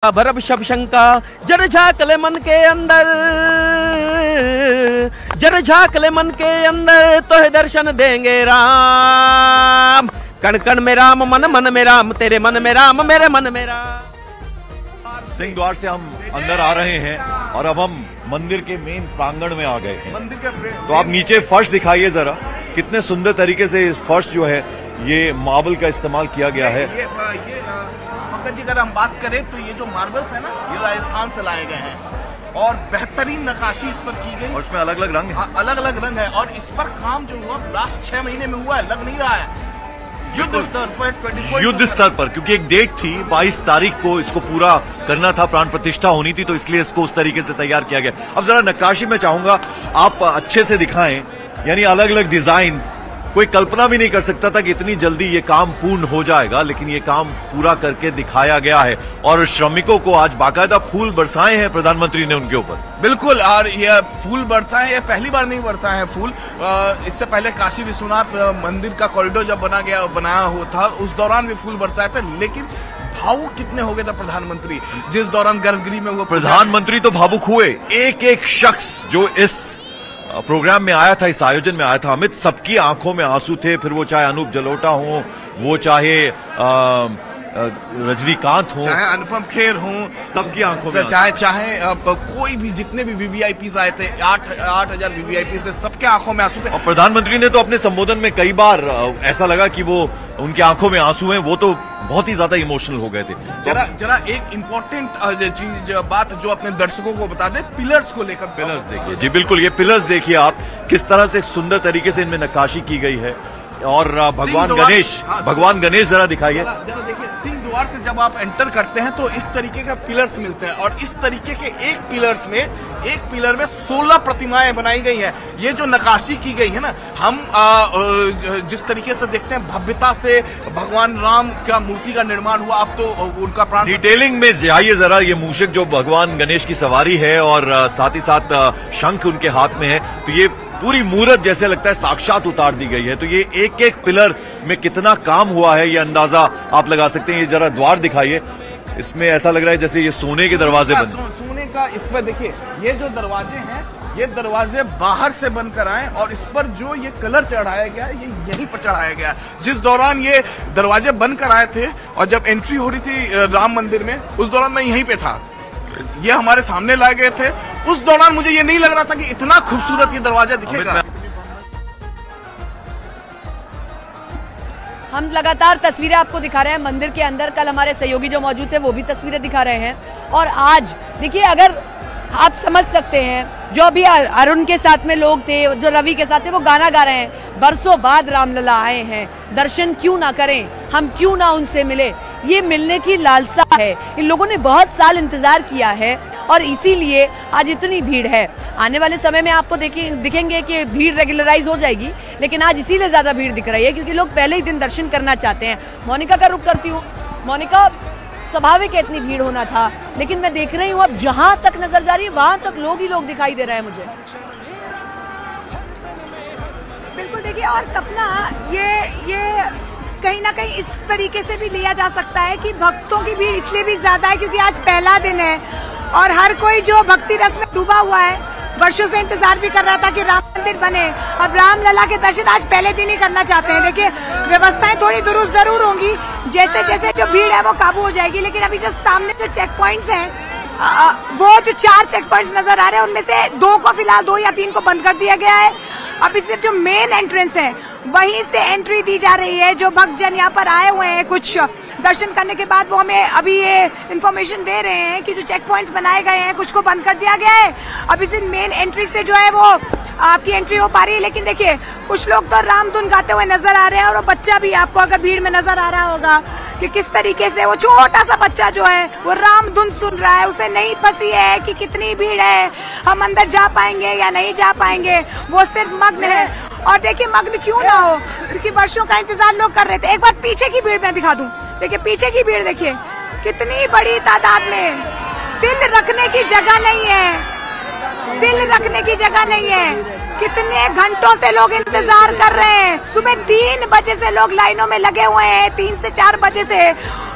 भरब शब शंका जर झाकले मन के अंदर, जर झाकले मन के अंदर तो है दर्शन देंगे राम। कण कण में राम, मन मन में राम, तेरे मन में राम, मेरे मन में राम। सिंह द्वार से हम अंदर आ रहे हैं और अब हम मंदिर के मेन प्रांगण में आ गए हैं। तो आप नीचे फर्श दिखाइए जरा, कितने सुंदर तरीके से इस फर्श जो है ये मार्बल का इस्तेमाल किया गया है। पंकज जी, अगर हम बात करें तो ये जो मार्बल्स है ना, ये राजस्थान से लाए गए हैं और बेहतरीन नक्काशी इस पर की गई और इसमें अलग अलग रंग है। अलग अलग रंग है और इस पर काम जो हुआ लास्ट 6 महीने में हुआ है, लग नहीं रहा है। युद्ध स्तर पर 24 युद्ध स्तर पर, क्योंकि एक डेट थी 22 तारीख को इसको पूरा करना था, प्राण प्रतिष्ठा होनी थी, तो इसलिए इसको उस तरीके से तैयार किया गया। अब जरा नक्काशी में चाहूंगा आप अच्छे से दिखाएं, यानी अलग अलग डिजाइन। कोई कल्पना भी नहीं कर सकता था कि इतनी जल्दी ये काम पूर्ण हो जाएगा, लेकिन ये काम पूरा करके दिखाया गया है और श्रमिकों को आज बाकायदा फूल बरसाए हैं प्रधानमंत्री ने उनके ऊपर। बिल्कुल, और ये फूल बरसाए, ये पहली बार नहीं बरसाए हैं फूल। इससे पहले काशी विश्वनाथ मंदिर का कॉरिडोर जब बनाया हुआ था, उस दौरान भी फूल बरसाए थे। लेकिन भावुक कितने हो गए थे प्रधानमंत्री जिस दौरान गर्भगृह में हुआ। प्रधानमंत्री तो भावुक हुए, एक एक शख्स जो इस प्रोग्राम में आया था, इस आयोजन में आया था अमित, सबकी आंखों में आंसू थे। फिर वो चाहे अनूप जलोटा हो, वो चाहे रजनीकांत हो, चाहे अनुपम खेर हो, सबकी आंखों में चाहे कोई भी, जितने भी वीवीआईपीस आए थे, 8,000 वीवीआईपीस थे, सबके आंखों में आंसू थे। और प्रधानमंत्री ने तो अपने संबोधन में कई बार ऐसा लगा कि वो उनकी आंखों में आंसू हैं, वो तो बहुत ही ज्यादा इमोशनल हो गए थे। जरा एक इम्पोर्टेंट चीज बात जो अपने दर्शकों को बता दे, पिलर्स को लेकर। पिलर्स देखिए जी, बिल्कुल ये पिलर्स देखिए आप, किस तरह से सुंदर तरीके से इनमें नक्काशी की गई है। और भगवान गणेश जरा दिखाइए। जरा देखिए, सिंह द्वार से जब आप एंटर करते हैं तो इस तरीके के पिलर्स मिलते हैं और इस तरीके के एक पिलर में 16 प्रतिमाएं बनाई गई हैं। ये जो नक्काशी की गई है ना, हम जिस तरीके से देखते हैं भव्यता से भगवान राम का मूर्ति का निर्माण हुआ, अब तो उनका प्राण। डिटेलिंग में जाइए जरा, ये मूषक जो भगवान गणेश की सवारी है और साथ ही साथ शंख उनके हाथ में है, तो ये पूरी मूर्त जैसे लगता है साक्षात उतार दी गई है। तो ये एक एक पिलर में कितना काम हुआ है, ये अंदाजा आप लगा सकते हैं। ये जरा द्वार दिखाइए, इसमें ऐसा लग रहा है जैसे ये सोने के दरवाजे बन, सोने का। इस पर देखिए, ये जो दरवाजे हैं, ये दरवाजे बाहर से बनकर आए और इस पर जो ये कलर चढ़ाया गया है, ये यहीं पर चढ़ाया गया। जिस दौरान ये दरवाजे बनकर आए थे और जब एंट्री हो रही थी राम मंदिर में, उस दौरान मैं यहीं पे था। ये हमारे सामने लाए गए थे, उस दौरान मुझे ये नहीं लग रहा था कि इतना खूबसूरत ये दरवाजा दिखेगा। हम लगातार तस्वीरें आपको दिखा रहे हैं मंदिर के अंदर। कल हमारे सहयोगी जो मौजूद थे वो भी तस्वीरें दिखा रहे हैं और आज देखिए, अगर आप समझ सकते हैं, जो अभी अरुण के साथ में लोग थे, जो रवि के साथ थे, वो गाना गा रहे हैं, बरसों बाद रामलला आए हैं, दर्शन क्यों ना करें, हम क्यों ना उनसे मिले। ये मिलने की लालसा है, इन लोगों ने बहुत साल इंतजार किया है और इसीलिए आज इतनी भीड़ है। आने वाले समय में आपको दिखेंगे कि भीड़ रेगुलराइज हो जाएगी, लेकिन आज इसीलिए ज्यादा भीड़ दिख रही है क्योंकि लोग पहले ही दिन दर्शन करना चाहते हैं। मोनिका का रुख करती हूँ। मोनिका, स्वाभाविक है इतनी भीड़ होना था, लेकिन मैं देख रही हूँ अब जहां तक नजर जा रही है वहां तक लोग ही लोग दिखाई दे रहे हैं मुझे। बिल्कुल, देखिए, और सपना ये कहीं ना कहीं इस तरीके से भी लिया जा सकता है कि भक्तों की भीड़ इसलिए भी ज्यादा है क्योंकि आज पहला दिन है और हर कोई जो भक्ति रस में डूबा हुआ है, वर्षों से इंतजार भी कर रहा था कि राम मंदिर बने। अब रामलला के दर्शन आज पहले दिन ही करना चाहते हैं। देखिए, व्यवस्थाएं थोड़ी दुरुस्त जरूर होंगी, जैसे जैसे जो भीड़ है वो काबू हो जाएगी। लेकिन अभी जो सामने जो चेक पॉइंट्स हैं, वो जो 4 चेक पॉइंट्स नजर आ रहे हैं, उनमें से 2 को फिलहाल 2 या 3 को बंद कर दिया गया है। अभी सिर्फ जो मेन एंट्रेंस है वहीं से एंट्री दी जा रही है। जो भक्तजन यहाँ पर आए हुए हैं कुछ दर्शन करने के बाद, वो हमें अभी ये इन्फॉर्मेशन दे रहे हैं कि जो चेक पॉइंट्स बनाए गए हैं, कुछ को बंद कर दिया गया है। अभी सिर्फ मेन एंट्री से जो है वो आपकी एंट्री हो पा रही है। लेकिन देखिए, कुछ लोग तो रामधुन गाते हुए नजर आ रहे हैं और वो बच्चा भी आपको अगर भीड़ में नजर आ रहा होगा कि किस तरीके से वो छोटा सा बच्चा जो है वो रामधुन सुन रहा है। उसे नहीं पसी है कि कितनी भीड़ है, हम अंदर जा पाएंगे या नहीं जा पाएंगे, वो सिर्फ मग्न है। और देखिए, मग्न क्यों ना हो, क्योंकि वर्षों का इंतजार लोग कर रहे थे। एक बार पीछे की भीड़ मैं दिखा दूं। देखिए, पीछे की भीड़ देखिए, कितनी बड़ी तादाद में। दिल रखने की जगह नहीं है, दिल रखने की जगह नहीं है। कितने घंटों से लोग इंतजार कर रहे हैं। सुबह 3 बजे से लोग लाइनों में लगे हुए हैं, 3 से 4 बजे से,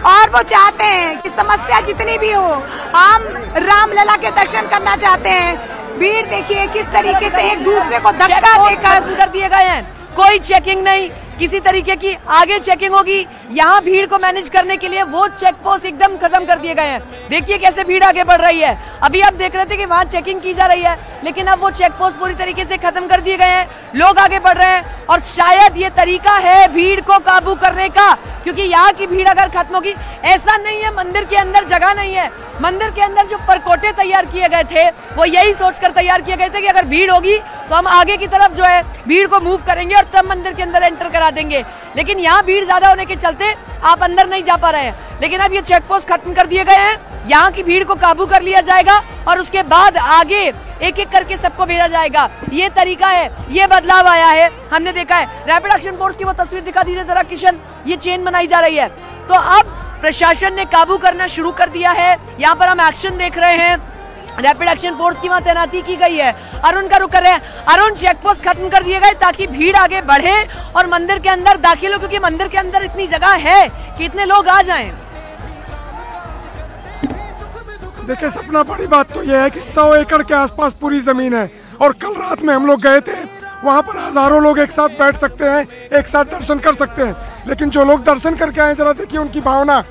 और वो चाहते हैं कि समस्या जितनी भी हो, हम रामलला के दर्शन करना चाहते हैं। भीड़ देखिए किस तरीके से एक दूसरे को धक्का देकर कर दिए गए हैं, कोई चेकिंग नहीं, किसी तरीके की आगे चेकिंग होगी। यहाँ भीड़ को मैनेज करने के लिए वो चेक पोस्ट एकदम खत्म कर दिए गए हैं। देखिए कैसे भीड़ आगे बढ़ रही है। अभी आप देख रहे थे कि वहाँ चेकिंग की जा रही है, लेकिन अब वो चेक पोस्ट पूरी तरीके से खत्म कर दिए गए हैं। लोग आगे बढ़ रहे हैं और शायद ये तरीका है भीड़ को काबू करने का, क्योंकि यहाँ की भीड़ अगर खत्म होगी, ऐसा नहीं है मंदिर के अंदर जगह नहीं है। मंदिर के अंदर जो परकोटे तैयार किए गए थे वो यही सोचकर तैयार किए गए थे कि अगर भीड़ होगी तो हम आगे की तरफ जो है भीड़ को मूव करेंगे और तब मंदिर के अंदर एंटर करा देंगे। लेकिन यहाँ भीड़ ज्यादा होने के चलते आप अंदर नहीं जा पा रहे हैं। लेकिन अब ये चेक पोस्ट खत्म कर दिए गए हैं, यहाँ की भीड़ को काबू कर लिया जाएगा और उसके बाद आगे एक एक करके सबको भेजा जाएगा। ये तरीका है, ये बदलाव आया है, हमने देखा है। रैपिड एक्शन फोर्स की वो तस्वीर दिखा दीजिए जरा किशन, ये चेन बनाई जा रही है। तो अब प्रशासन ने काबू करना शुरू कर दिया है। यहाँ पर हम एक्शन देख रहे हैं, रैपिड एक्शन फोर्स की वहाँ तैनाती की गई है। अरुण का रुक कर रहे हैं। अरुण, चेक पोस्ट खत्म कर दिए गए ताकि भीड़ आगे बढ़े और मंदिर के अंदर दाखिल हो, क्योंकि मंदिर के अंदर इतनी जगह है कि इतने लोग आ जाएं। देखिए सपना, बड़ी बात तो यह है कि 100 एकड़ के आसपास पूरी जमीन है और कल रात में हम लोग गए थे, वहाँ पर हजारों लोग एक साथ बैठ सकते हैं, एक साथ दर्शन कर सकते हैं। लेकिन जो लोग दर्शन करके आए, जरा देखिए उनकी भावना।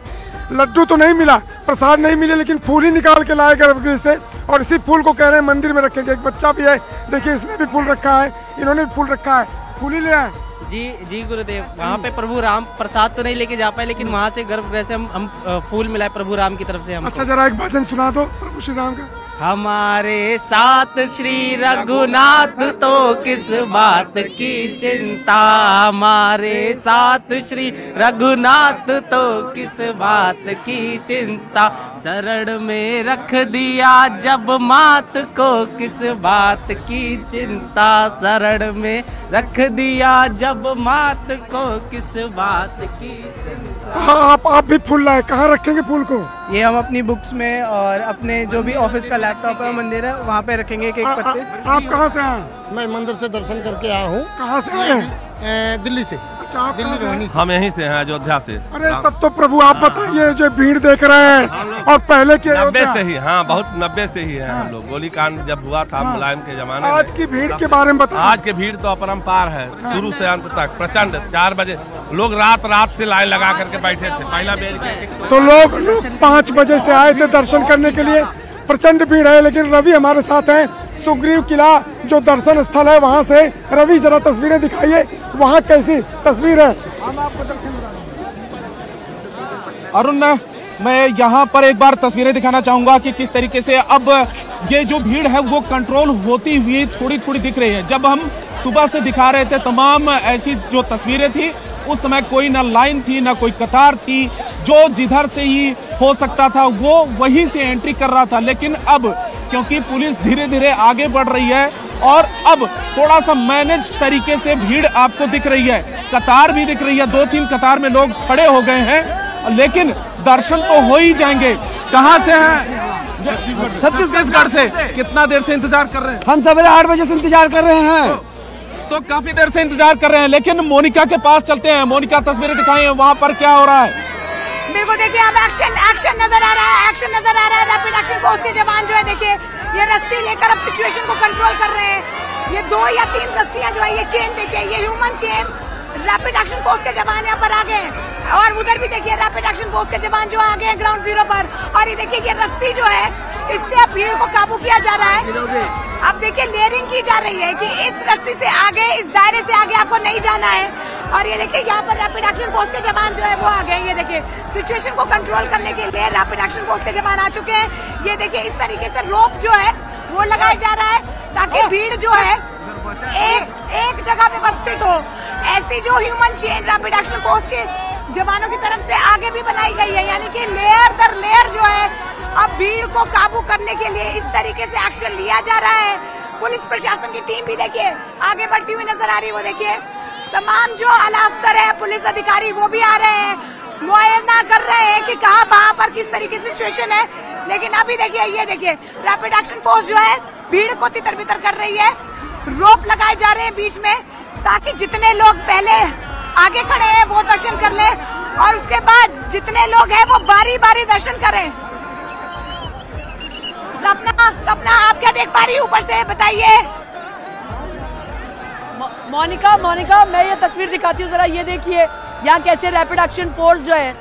लड्डू तो नहीं मिला, प्रसाद नहीं मिले, लेकिन फूल ही निकाल के लाए गर्भगृह से और इसी फूल को कह रहे हैं मंदिर में रखेंगे। एक बच्चा भी है, देखिए इसने भी फूल रखा है, इन्होंने भी फूल रखा है, फूल ही ले आए। जी गुरुदेव, वहाँ पे प्रभु राम प्रसाद तो नहीं लेके जा पाए, लेकिन वहाँ से गर्भगृह से हम फूल मिलाए प्रभु राम की तरफ से। हम अच्छा, जरा एक भजन सुना दो प्रभु श्री राम का। हमारे साथ श्री रघुनाथ तो किस बात की चिंता, हमारे साथ श्री रघुनाथ तो किस बात की चिंता, शरण में रख दिया जब मात को किस बात की चिंता, शरण में रख दिया जब मात को किस बात की चिंता। हाँ, आप भी फूल लाए, कहाँ रखेंगे फूल को? ये हम अपनी बुक्स में और अपने जो भी ऑफिस का लैपटॉप है, मंदिर है, वहाँ पे रखेंगे एक पत्ते। आप कहाँ से आए? मैं मंदिर से दर्शन करके आया हूँ। कहाँ से आए? दिल्ली से। दिल्ली रोहिणी। हम यहीं से हैं, अयोध्या से। अरे तब तो प्रभु आप बताइए, जो भीड़ देख रहे हैं और पहले के 90 से ही, हाँ बहुत 90 से ही है हम लोग। गोलीकांड जब हुआ था मुलायम के जमाने में। आज की भीड़ के बारे में बताइए। आज की भीड़ तो अपरंपार है, शुरू से अंत तक प्रचंड। 4 बजे लोग रात से लाइन लगा करके बैठे थे, पहला बेच। तो लोग 5 बजे से आए थे दर्शन करने के लिए, प्रचंड भीड़ है। लेकिन रवि हमारे साथ हैं, सुग्रीव किला जो दर्शन स्थल है वहाँ से। रवि जरा तस्वीरें दिखाइए, वहाँ कैसी तस्वीर है? अरुण, मैं यहाँ पर एक बार तस्वीरें दिखाना चाहूंगा कि किस तरीके से अब ये जो भीड़ है वो कंट्रोल होती हुई थोड़ी थोड़ी दिख रही है। जब हम सुबह से दिखा रहे थे तमाम ऐसी जो तस्वीरें थी, उस समय कोई ना लाइन थी ना कोई कतार थी, जो जिधर से ही हो सकता था वो वहीं से एंट्री कर रहा था। लेकिन अब क्योंकि पुलिस धीरे धीरे आगे बढ़ रही है और अब थोड़ा सा मैनेज तरीके से भीड़ आपको दिख रही है, कतार भी दिख रही है, 2-3 कतार में लोग खड़े हो गए हैं, लेकिन दर्शन तो हो ही जाएंगे। कहाँ से हैं? छत्तीसगढ़ से। कितना देर से इंतजार कर रहे हैं? हम सवेरे 8 बजे से इंतजार कर रहे हैं। तो काफी देर से इंतजार कर रहे हैं, लेकिन मोनिका के पास चलते हैं। मोनिका, तस्वीरें दिखाई, वहाँ पर क्या हो रहा है? मेरे को देखिए अब एक्शन नजर आ रहा है, एक्शन नजर आ रहा है। रैपिड एक्शन फोर्स के जवान जो है देखिए ये रस्सी लेकर अब सिचुएशन को कंट्रोल कर रहे हैं। ये 2 या 3 रस्सियां जो है, ये चेन देखिए, ये human chain. Rapid action force के जवान यहाँ पर आ गए हैं और उधर भी देखिए रैपिड एक्शन फोर्स के जवान जो आ गए हैं ग्राउंड जीरो पर। और ये देखिए ये रस्सी जो है, इससे अब भीड़ को काबू किया जा रहा है। अब देखिए लेयरिंग की जा रही है कि इस रस्सी से आगे, इस दायरे से आगे आपको नहीं जाना है। और ये देखिए यहाँ पर रैपिड एक्शन फोर्स के जवान जो है वो आ गए। ये देखिए सिचुएशन को कंट्रोल करने के लिए रैपिड एक्शन फोर्स के जवान आ चुके हैं। ये देखिए इस तरीके से रोप जो है वो लगाया जा रहा है ताकि भीड़ जो है एक जगह व्यवस्थित हो। ऐसी जो human chain rapid action force के जवानों की तरफ से आगे भी बनाई गई है, यानी कि लेयर दर लेयर जो है अब भीड़ को काबू करने के लिए इस तरीके से एक्शन लिया जा रहा है। पुलिस प्रशासन की टीम भी देखिए आगे बढ़ती हुई नजर आ रही है। वो देखिए तमाम जो आला अफसर है, पुलिस अधिकारी, वो भी आ रहे हैं, मुआयना कर रहे हैं कि कहाँ पर किस तरीके की सिचुएशन है। लेकिन अभी देखिए, ये देखिए रैपिड एक्शन फोर्स जो है भीड़ को तितर बितर कर रही है रोप लगाए जा रहे हैं बीच में, ताकि जितने लोग पहले आगे खड़े हैं वो दर्शन कर ले और उसके बाद जितने लोग हैं वो बारी बारी दर्शन करें। सपना आप क्या देख पा रही है ऊपर से, बताइए। मोनिका मैं ये तस्वीर दिखाती हूँ जरा, ये देखिए यहाँ कैसे रैपिड एक्शन फोर्स जो है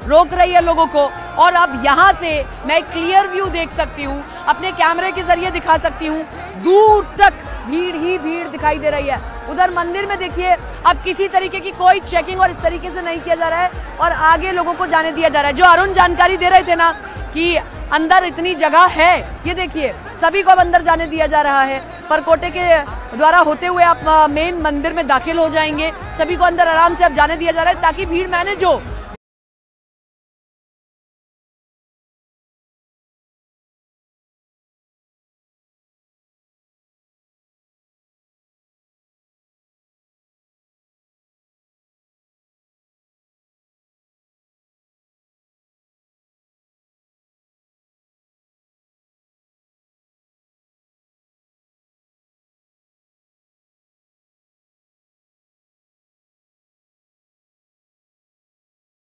रोक रही है लोगों को, और अब यहाँ से मैं क्लियर व्यू देख सकती हूँ, अपने कैमरे के जरिए दिखा सकती हूँ, दूर तक भीड़ ही भीड़ दिखाई दे रही है। उधर मंदिर में देखिए अब किसी तरीके की कोई चेकिंग और इस तरीके से नहीं किया जा रहा है और आगे लोगों को जाने दिया जा रहा है। जो अरुण जानकारी दे रहे थे ना कि अंदर इतनी जगह है, ये देखिए सभी को अब अंदर जाने दिया जा रहा है। परकोटे के द्वारा होते हुए आप मेन मंदिर में दाखिल हो जाएंगे, सभी को अंदर आराम से अब जाने दिया जा रहा है ताकि भीड़ मैनेज हो।